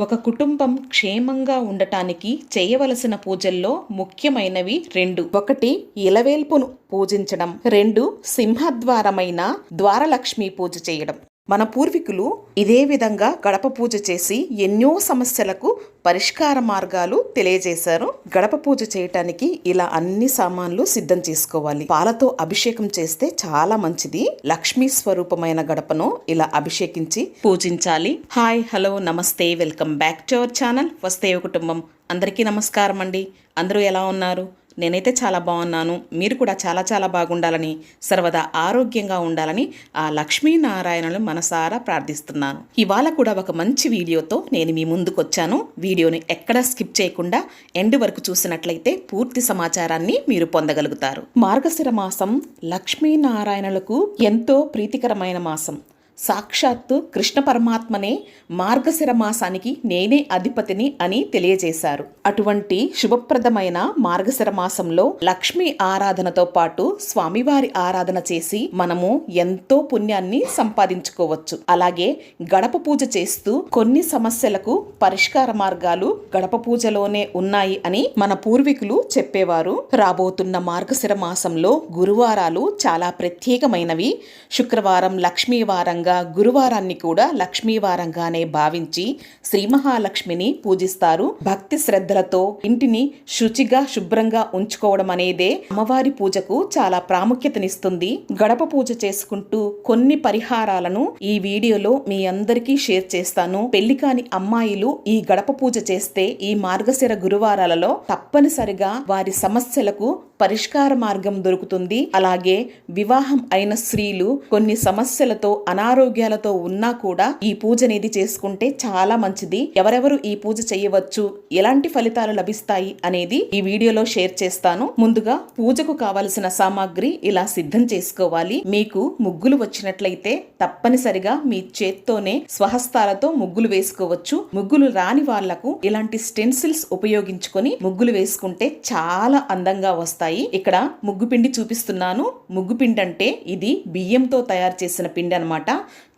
ఒక కుటుంబం క్షేమంగా ఉండటానికి చేయవలసిన పూజల్లో ముఖ్యమైనవి రెండు. ఒకటి ఇలవేల్పును పూజించడం, రెండు సింహద్వారమైన ద్వారలక్ష్మి పూజ చేయడం. మన పూర్వీకులు ఇదే విధంగా గడప పూజ చేసి ఎన్నో సమస్యలకు పరిష్కార మార్గాలు తెలియజేశారు. గడప పూజ చేయటానికి ఇలా అన్ని సామాన్లు సిద్ధం చేసుకోవాలి. పాలతో అభిషేకం చేస్తే చాలా మంచిది. లక్ష్మీ స్వరూపమైన గడపను ఇలా అభిషేకించి పూజించాలి. హాయ్, హలో, నమస్తే, welcome back to our channel వస్తేవ కుటుంబం. అందరికీ నమస్కారం అండి. అందరూ ఎలా ఉన్నారు? నేనైతే చాలా బాగున్నాను. మీరు కూడా చాలా చాలా బాగుండాలని, సర్వదా ఆరోగ్యంగా ఉండాలని ఆ లక్ష్మీనారాయణను మనసారా ప్రార్థిస్తున్నాను. ఇవాళ కూడా ఒక మంచి వీడియోతో నేను మీ ముందుకు వచ్చాను. వీడియోని ఎక్కడా స్కిప్ చేయకుండా ఎండ్ వరకు చూసినట్లయితే పూర్తి సమాచారాన్ని మీరు పొందగలుగుతారు. మార్గశిర మాసం లక్ష్మీనారాయణులకు ఎంతో ప్రీతికరమైన మాసం. సాక్షాత్తు కృష్ణ పరమాత్మనే మార్గశిర మాసానికి నేనే అధిపతిని అని తెలియజేశారు. అటువంటి శుభప్రదమైన మార్గశిర మాసంలో లక్ష్మీ ఆరాధనతో పాటు స్వామివారి ఆరాధన చేసి మనము ఎంతో పుణ్యాన్ని సంపాదించుకోవచ్చు. అలాగే గడప పూజ చేస్తూ కొన్ని సమస్యలకు పరిష్కార మార్గాలు గడప పూజలోనే ఉన్నాయి అని మన పూర్వీకులు చెప్పేవారు. రాబోతున్న మార్గశిర మాసంలో గురువారాలు చాలా ప్రత్యేకమైనవి. శుక్రవారం లక్ష్మీవారంగా, గురువారాన్ని కూడా లక్ష్మీవారంగానే భావించి శ్రీ మహాలక్ష్మిని పూజిస్తారు. భక్తి శ్రద్ధలతో ఇంటిని శుచిగా శుభ్రంగా ఉంచుకోవడం అనేదే అమ్మవారి పూజకు చాలా ప్రాముఖ్యతనిస్తుంది. గడప పూజ చేసుకుంటూ కొన్ని పరిహారాలను ఈ వీడియోలో మీ అందరికీ షేర్ చేస్తాను. పెళ్లి కాని అమ్మాయిలు ఈ గడప పూజ చేస్తే ఈ మార్గశిర గురువారాలలో తప్పనిసరిగా వారి సమస్యలకు పరిష్కార మార్గం దొరుకుతుంది. అలాగే వివాహం అయిన స్త్రీలు కొన్ని సమస్యలతో అనారోగ్యాలతో ఉన్నా కూడా ఈ పూజ అనేది చేసుకుంటే చాలా మంచిది. ఎవరెవరు ఈ పూజ చేయవచ్చు, ఎలాంటి ఫలితాలు లభిస్తాయి అనేది ఈ వీడియోలో షేర్ చేస్తాను. ముందుగా పూజకు కావలసిన సామాగ్రి ఇలా సిద్ధం చేసుకోవాలి. మీకు ముగ్గులు వచ్చినట్లయితే తప్పనిసరిగా మీ చేత్తోనే స్వహస్తాలతో ముగ్గులు వేసుకోవచ్చు. ముగ్గులు రాని వాళ్లకు ఇలాంటి స్టెన్సిల్స్ ఉపయోగించుకొని ముగ్గులు వేసుకుంటే చాలా అందంగా వస్తాయి. ఇక్కడ ముగ్గు పిండి చూపిస్తున్నాను. ముగ్గు పిండి అంటే ఇది బియ్యంతో తయారు చేసిన పిండి అన్నమాట.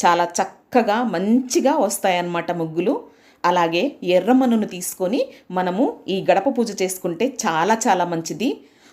చాలా చక్కగా మంచిగా వస్తాయన్నమాట ముగ్గులు. అలాగే ఎర్రమన్నును తీసుకొని మనము ఈ గడప పూజ చేసుకుంటే చాలా చాలా మంచిది.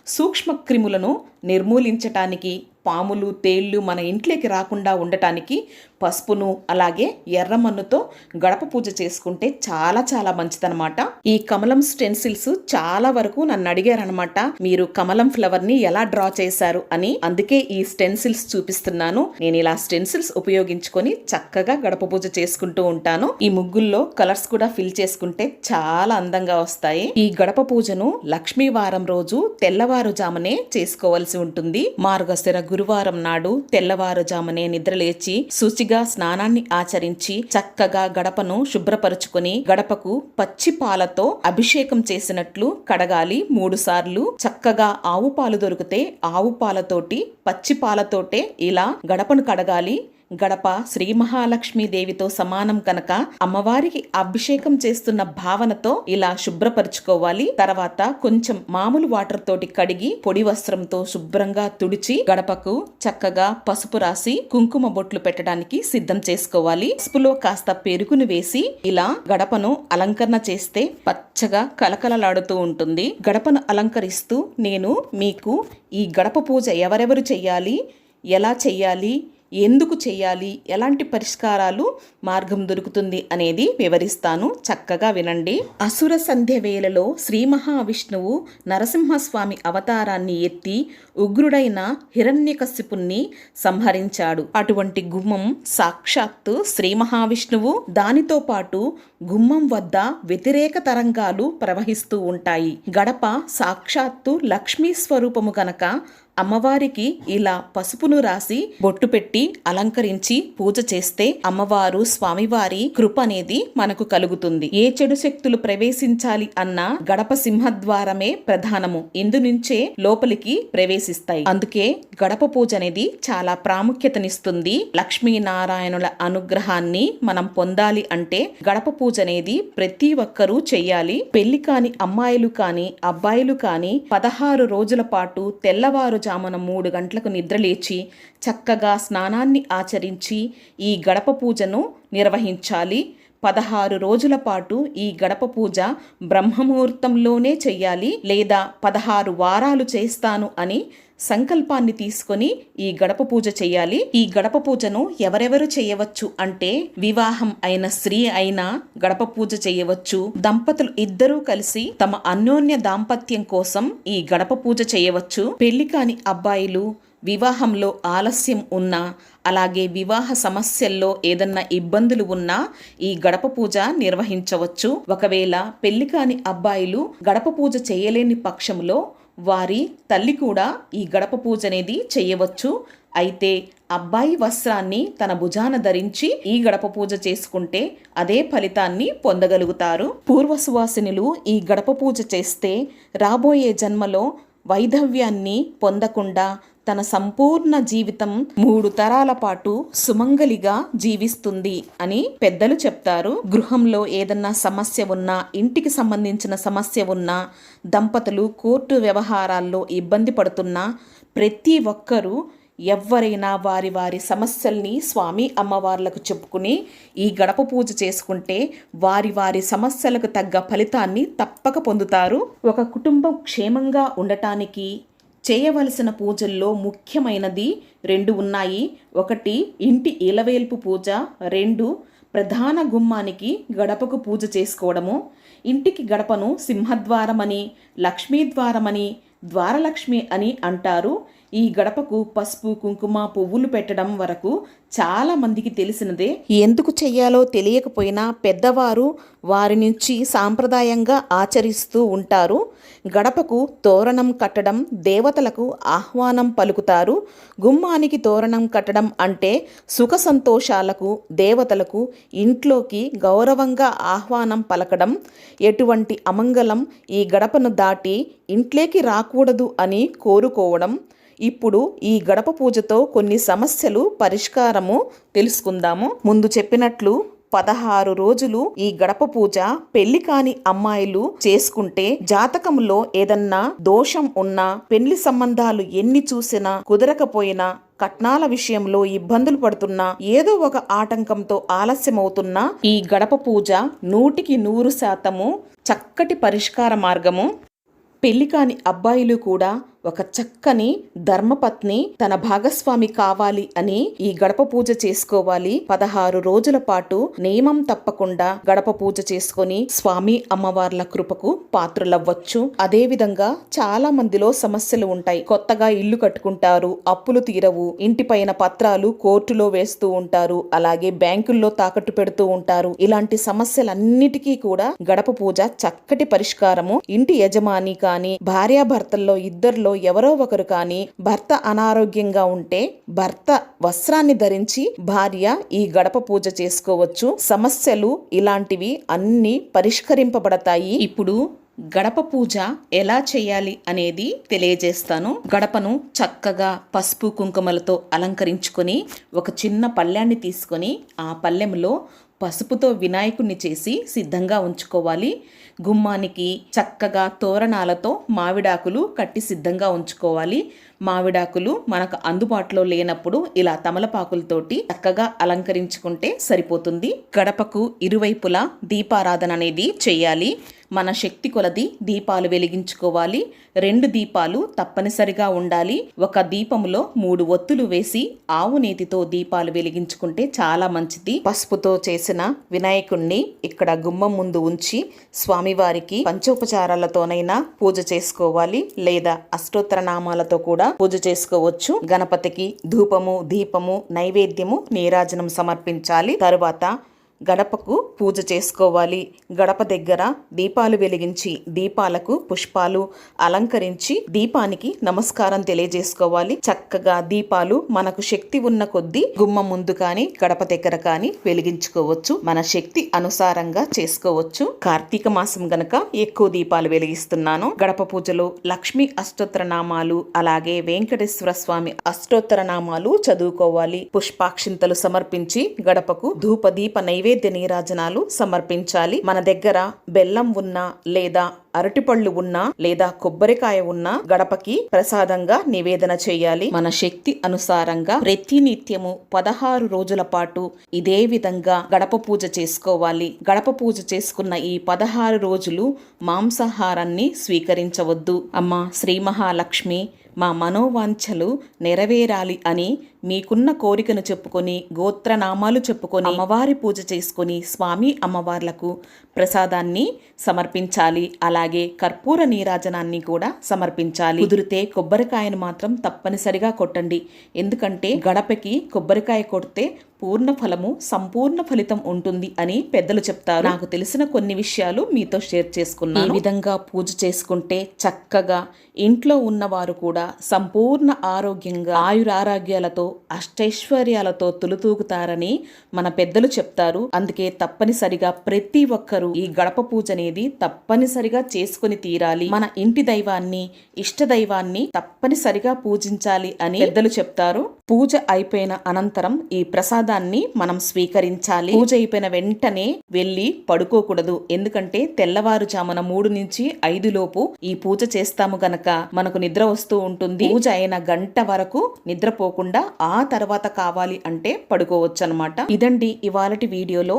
సూక్ష్మ క్రిములను నిర్మూలించటానికి, పాములు, తేళ్లు మన ఇంట్లోకి రాకుండా ఉండటానికి పసుపును అలాగే ఎర్రమన్నుతో గడప పూజ చేసుకుంటే చాలా చాలా మంచిదనమాట. ఈ కమలం స్టెన్సిల్స్ చాలా వరకు నన్ను అడిగారనమాట, మీరు కమలం ఫ్లవర్ ని ఎలా డ్రా చేశారు అని. అందుకే ఈ స్టెన్సిల్స్ చూపిస్తున్నాను. నేను ఇలా స్టెన్సిల్స్ ఉపయోగించుకొని చక్కగా గడప పూజ చేసుకుంటూ ఉంటాను. ఈ ముగ్గుల్లో కలర్స్ కూడా ఫిల్ చేసుకుంటే చాలా అందంగా వస్తాయి. ఈ గడప పూజను లక్ష్మీవారం రోజు తెల్లవారుజామునే చేసుకోవాల్సి ఉంటుంది. మార్గశిర గురువారం నాడు తెల్లవారుజామునే నిద్రలేచి శుచిగా స్నానాన్ని ఆచరించి చక్కగా గడపను శుభ్రపరుచుకొని గడపకు పచ్చి పాలతో అభిషేకం చేసినట్లు కడగాలి 3 సార్లు. చక్కగా ఆవు పాలు దొరికితే ఆవు పాలతోటి, పచ్చి పాలతోటే ఇలా గడపను కడగాలి. గడప శ్రీ మహాలక్ష్మీదేవితో సమానం కనుక అమ్మవారికి అభిషేకం చేస్తున్న భావనతో ఇలా శుభ్రపరుచుకోవాలి. తర్వాత కొంచెం మామూలు వాటర్ తోటి కడిగి పొడి వస్త్రంతో శుభ్రంగా తుడిచి గడపకు చక్కగా పసుపు రాసి కుంకుమ బొట్లు పెట్టడానికి సిద్ధం చేసుకోవాలి. పసుపులో కాస్త పెరుగును వేసి ఇలా గడపను అలంకరణ చేస్తే పచ్చగా కలకలలాడుతూ ఉంటుంది. గడపను అలంకరిస్తూ నేను మీకు ఈ గడప పూజ ఎవరెవరు చెయ్యాలి, ఎలా చెయ్యాలి, ఎందుకు చెయ్యాలి, ఎలాంటి పరిష్కారాలు మార్గం దొరుకుతుంది అనేది వివరిస్తాను. చక్కగా వినండి. అసుర సంధ్య వేళలో శ్రీ మహావిష్ణువు నరసింహస్వామి అవతారాన్ని ఎత్తి ఉగ్రుడైన హిరణ్యకశిపుణ్ణి సంహరించాడు. అటువంటి గుమ్మం సాక్షాత్తు శ్రీ మహావిష్ణువు. దానితో పాటు గుమ్మం వద్ద వ్యతిరేక తరంగాలు ప్రవహిస్తూ ఉంటాయి. గడప సాక్షాత్తు లక్ష్మీ స్వరూపము గనక అమ్మవారికి ఇలా పసుపును రాసి బొట్టు పెట్టి అలంకరించి పూజ చేస్తే అమ్మవారు స్వామివారి కృప అనేది మనకు కలుగుతుంది. ఏ చెడు శక్తులు ప్రవేశించాలి అన్న గడప సింహద్వారమే ప్రధానము. ఇందు నుంచే లోపలికి ప్రవేశిస్తాయి. అందుకే గడప పూజ అనేది చాలా ప్రాముఖ్యతనిస్తుంది. లక్ష్మీనారాయణుల అనుగ్రహాన్ని మనం పొందాలి అంటే గడప పూజ అనేది ప్రతి ఒక్కరూ చెయ్యాలి. పెళ్లి కాని అమ్మాయిలు కాని అబ్బాయిలు కాని 16 రోజుల పాటు తెల్లవారు జామున 3 గంటలకు నిద్రలేచి చక్కగా స్నానాన్ని ఆచరించి ఈ గడప పూజను నిర్వహించాలి. 16 రోజుల పాటు ఈ గడప పూజ బ్రహ్మముహూర్తంలోనే చెయ్యాలి, లేదా 16 వారాలు చేస్తాను అని సంకల్పాన్ని తీసుకొని ఈ గడప పూజ చేయాలి. ఈ గడప పూజను ఎవరెవరు చేయవచ్చు అంటే, వివాహం అయిన స్త్రీ అయినా గడప పూజ చేయవచ్చు. దంపతులు ఇద్దరూ కలిసి తమ అన్యోన్య దాంపత్యం కోసం ఈ గడప పూజ చేయవచ్చు. పెళ్లి కాని అబ్బాయిలు వివాహంలో ఆలస్యం ఉన్నా, అలాగే వివాహ సమస్యల్లో ఏదన్నా ఇబ్బందులు ఉన్నా ఈ గడప పూజ నిర్వహించవచ్చు. ఒకవేళ పెళ్లి కాని అబ్బాయిలు గడప పూజ చేయలేని పక్షంలో వారి తల్లి కూడా ఈ గడప పూజ అనేది చేయవచ్చు. అయితే అబ్బాయి వస్త్రాన్ని తన భుజాన ధరించి ఈ గడప పూజ చేసుకుంటే అదే ఫలితాన్ని పొందగలుగుతారు. పూర్వసువాసినులు ఈ గడప పూజ చేస్తే రాబోయే జన్మలో వైధవ్యాన్ని పొందకుండా తన సంపూర్ణ జీవితం 3 తరాల పాటు సుమంగలిగా జీవిస్తుంది అని పెద్దలు చెప్తారు. గృహంలో ఏదన్నా సమస్య ఉన్నా, ఇంటికి సంబంధించిన సమస్య ఉన్నా, దంపతులు కోర్టు వ్యవహారాల్లో ఇబ్బంది పడుతున్నా, ప్రతి ఒక్కరూ ఎవరైనా వారి వారి సమస్యల్ని స్వామి అమ్మవార్లకు చెప్పుకుని ఈ గడప పూజ చేసుకుంటే వారి వారి సమస్యలకు తగ్గ ఫలితాన్ని తప్పక పొందుతారు. ఒక కుటుంబం క్షేమంగా ఉండటానికి చేయవలసిన పూజల్లో ముఖ్యమైనది 2 ఉన్నాయి. ఒకటి ఇంటి ఇలవేల్పు పూజ, 2 ప్రధాన గుమ్మానికి గడపకు పూజ చేసుకోవడము. ఇంటికి గడపను సింహద్వారమని, లక్ష్మీద్వారమని, ద్వారలక్ష్మి అని అంటారు. ఈ గడపకు పసుపు, కుంకుమ, పువ్వులు పెట్టడం వరకు చాలా మందికి తెలిసినదే. ఎందుకు చెయ్యాలో తెలియకపోయినా పెద్దవారు వారి నుంచి సాంప్రదాయంగా ఆచరిస్తూ ఉంటారు. గడపకు తోరణం కట్టడం దేవతలకు ఆహ్వానం పలుకుతారు. గుమ్మానికి తోరణం కట్టడం అంటే సుఖ సంతోషాలకు, దేవతలకు ఇంట్లోకి గౌరవంగా ఆహ్వానం పలకడం. ఎటువంటి అమంగళం ఈ గడపను దాటి ఇంట్లోకి రాకూడదు అని కోరుకోవడం. ఇప్పుడు ఈ గడప పూజతో కొన్ని సమస్యలు పరిష్కారము తెలుసుకుందాము. ముందు చెప్పినట్లు 16 రోజులు ఈ గడప పూజ పెళ్లి కాని అమ్మాయిలు చేసుకుంటే, జాతకంలో ఏదన్నా దోషం ఉన్నా, పెళ్లి సంబంధాలు ఎన్ని చూసినా కుదరకపోయినా, కట్నాల విషయంలో ఇబ్బందులు పడుతున్నా, ఏదో ఒక ఆటంకంతో ఆలస్యమవుతున్నా ఈ గడప పూజ 100% చక్కటి పరిష్కార మార్గము. పెళ్లి కాని అబ్బాయిలు కూడా ఒక చక్కని ధర్మపత్ని తన భాగస్వామి కావాలి అని ఈ గడప పూజ చేసుకోవాలి. 16 రోజుల పాటు నియమం తప్పకుండా గడప పూజ చేసుకొని స్వామి అమ్మవార్ల కృపకు పాత్రులవ్వచ్చు. అదే విధంగా చాలా మందిలో సమస్యలు ఉంటాయి. కొత్తగా ఇల్లు కట్టుకుంటారు, అప్పులు తీరవు, ఇంటిపైన పత్రాలు కోర్టులో వేస్తూ ఉంటారు, అలాగే బ్యాంకుల్లో తాకట్టు పెడుతూ ఉంటారు. ఇలాంటి సమస్యలన్నిటికీ కూడా గడప పూజ చక్కటి పరిష్కారము. ఇంటి యజమాని కానీ, భార్యాభర్తల్లో ఇద్దరిలో ఎవరో ఒకరు కానీ భర్త అనారోగ్యంగా ఉంటే భర్త వస్త్రాన్ని ధరించి భార్య ఈ గడప పూజ చేసుకోవచ్చు. సమస్యలు ఇలాంటివి అన్ని పరిష్కరింపబడతాయి. ఇప్పుడు గడప పూజ ఎలా చేయాలి అనేది తెలియజేస్తాను. గడపను చక్కగా పసుపు కుంకుమలతో అలంకరించుకొని ఒక చిన్న పళ్ళెన్ని తీసుకొని ఆ పళ్ళెంలో పసుపుతో వినాయకుడిని చేసి సిద్ధంగా ఉంచుకోవాలి. గుమ్మానికి చక్కగా తోరణాలతో మామిడాకులు కట్టి సిద్ధంగా ఉంచుకోవాలి. మామిడాకులు మనకు అందుబాటులో లేనప్పుడు ఇలా తమలపాకులతోటి చక్కగా అలంకరించుకుంటే సరిపోతుంది. గడపకు ఇరువైపులా దీపారాధన అనేది చేయాలి. మన శక్తి కొలది దీపాలు వెలిగించుకోవాలి. 2 దీపాలు తప్పనిసరిగా ఉండాలి. ఒక దీపములో 3 ఒత్తులు వేసి ఆవు నేతితో దీపాలు వెలిగించుకుంటే చాలా మంచిది. పసుపుతో చేసిన వినాయకుణ్ణి ఇక్కడ గుమ్మం ముందు ఉంచి స్వామివారికి పంచోపచారాలతోనైనా పూజ చేసుకోవాలి, లేదా అష్టోత్తర నామాలతో కూడా పూజ చేసుకోవచ్చు. గణపతికి ధూపము, దీపము, నైవేద్యము, నీరాజనం సమర్పించాలి. తరువాత గడపకు పూజ చేసుకోవాలి. గడప దగ్గర దీపాలు వెలిగించి దీపాలకు పుష్పాలు అలంకరించి దీపానికి నమస్కారం తెలియజేసుకోవాలి. చక్కగా దీపాలు మనకు శక్తి ఉన్న కొద్దీ గుమ్మం ముందు కానీ గడప దగ్గర కానీ వెలిగించుకోవచ్చు. మన శక్తి అనుసారంగా చేసుకోవచ్చు. కార్తీక మాసం గనక ఎక్కువ దీపాలు వెలిగిస్తున్నాను. గడప పూజలో లక్ష్మీ అష్టోత్తర నామాలు, అలాగే వెంకటేశ్వర స్వామి అష్టోత్తర నామాలు చదువుకోవాలి. పుష్పాక్షింతలు సమర్పించి గడపకు ధూప దీప నైవేద్యం నైవేద్య నీరాజనాలు సమర్పించాలి. మన దగ్గర బెల్లం ఉన్నా లేదా అరటిపళ్ళు ఉన్నా లేదా కొబ్బరికాయ ఉన్నా గడపకి ప్రసాదంగా నివేదన చేయాలి. మన శక్తి అనుసారంగా ప్రతినిత్యము 16 రోజుల పాటు ఇదే విధంగా గడప పూజ చేసుకోవాలి. గడప పూజ చేసుకున్న ఈ 16 రోజులు మాంసాహారాన్ని స్వీకరించవద్దు. అమ్మ శ్రీ మహాలక్ష్మి మా మనోవాంఛలు నెరవేరాలి అని మీకున్న కోరికను చెప్పుకొని గోత్రనామాలు చెప్పుకొని అమ్మవారి పూజ చేసుకొని స్వామి అమ్మవార్లకు ప్రసాదాన్ని సమర్పించాలి. అలాగే కర్పూర నీరాజనాన్ని కూడా సమర్పించాలి. కుదిరితే కొబ్బరికాయను మాత్రం తప్పనిసరిగా కొట్టండి. ఎందుకంటే గడపకి కొబ్బరికాయ కొడితే పూర్ణ ఫలము సంపూర్ణ ఫలితం ఉంటుంది అని పెద్దలు చెప్తారు. నాకు తెలిసిన కొన్ని విషయాలు మీతో షేర్ చేసుకున్నాను. ఈ విధంగా పూజ చేసుకుంటే చక్కగా ఇంట్లో ఉన్నవారు కూడా సంపూర్ణ ఆరోగ్యంగా ఆయురారోగ్యాలతో అష్టైశ్వర్యాలతో తులుతూగుతారని మన పెద్దలు చెప్తారు. అందుకే తప్పనిసరిగా ప్రతి ఒక్కరూ ఈ గడప పూజ అనేది తప్పనిసరిగా చేసుకుని తీరాలి. మన ఇంటి దైవాన్ని ఇష్ట దైవాన్ని తప్పనిసరిగా పూజించాలి అని పెద్దలు చెప్తారు. పూజ అయిపోయిన అనంతరం ఈ ప్రసాదాన్ని మనం స్వీకరించాలి. పూజ అయిపోయిన వెంటనే వెళ్ళి పడుకోకూడదు. ఎందుకంటే తెల్లవారుజామున 3 నుంచి 5 లోపు ఈ పూజ చేస్తాము గనక మనకు నిద్ర వస్తూ ఉంటుంది. పూజ అయిన గంట వరకు నిద్రపోకుండా ఆ తర్వాత కావాలి అంటే పడుకోవచ్చు అన్నమాట. ఇదండి ఇవాళటి వీడియోలో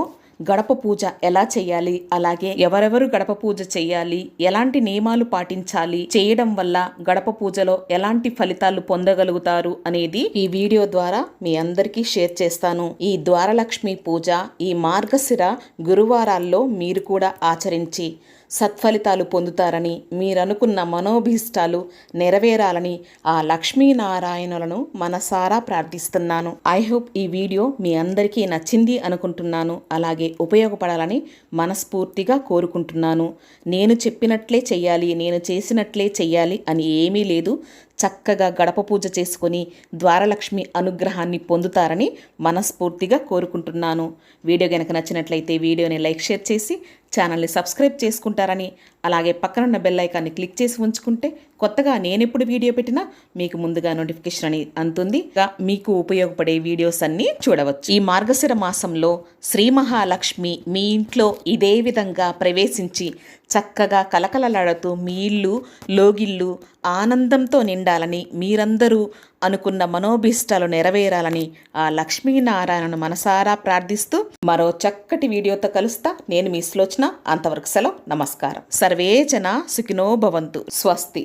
గడప పూజ ఎలా చేయాలి, అలాగే ఎవరెవరు గడప పూజ చేయాలి, ఎలాంటి నియమాలు పాటించాలి, చేయడం వల్ల గడప పూజలో ఎలాంటి ఫలితాలు పొందగలుగుతారు అనేది ఈ వీడియో ద్వారా మీ అందరికీ షేర్ చేస్తాను. ఈ ద్వారలక్ష్మి పూజ ఈ మార్గశిర గురువారాల్లో మీరు కూడా ఆచరించి సత్ఫలితాలు పొందుతారని, మీరనుకున్న మనోభీష్టాలు నెరవేరాలని ఆ లక్ష్మీనారాయణులను మనసారా ప్రార్థిస్తున్నాను. ఐ హోప్ ఈ వీడియో మీ అందరికీ నచ్చింది అనుకుంటున్నాను. అలాగే ఉపయోగపడాలని మనస్ఫూర్తిగా కోరుకుంటున్నాను. నేను చెప్పినట్లే చెయ్యాలి, నేను చేసినట్లే చెయ్యాలి అని ఏమీ లేదు. చక్కగా గడప పూజ చేసుకొని ద్వారలక్ష్మి అనుగ్రహాన్ని పొందుతారని మనస్ఫూర్తిగా కోరుకుంటున్నాను. వీడియో కనుక నచ్చినట్లయితే వీడియోని లైక్ షేర్ చేసి ఛానల్ని సబ్స్క్రైబ్ చేసుకుంటారని, అలాగే పక్కనున్న బెల్ ఐకాన్ని క్లిక్ చేసి ఉంచుకుంటే కొత్తగా నేనెప్పుడు వీడియో పెట్టినా మీకు ముందుగా నోటిఫికేషన్ అని అందుతుంది. మీకు ఉపయోగపడే వీడియోస్ అన్నీ చూడవచ్చు. ఈ మార్గశిర మాసంలో శ్రీ మహాలక్ష్మి మీ ఇంట్లో ఇదే విధంగా ప్రవేశించి చక్కగా కలకలలాడుతూ మీ ఇల్లు లోగిల్లు ఆనందంతో నిండాలని, మీరందరూ అనుకున్న మనోభీష్టాలు నెరవేరాలని ఆ లక్ష్మీనారాయణను మనసారా ప్రార్థిస్తూ మరో చక్కటి వీడియోతో కలుస్తా. నేను మీ సులోచన. అంతవరకు సెలవు. నమస్కారం. సర్వే జన సుఖినో భవంతు. స్వస్తి.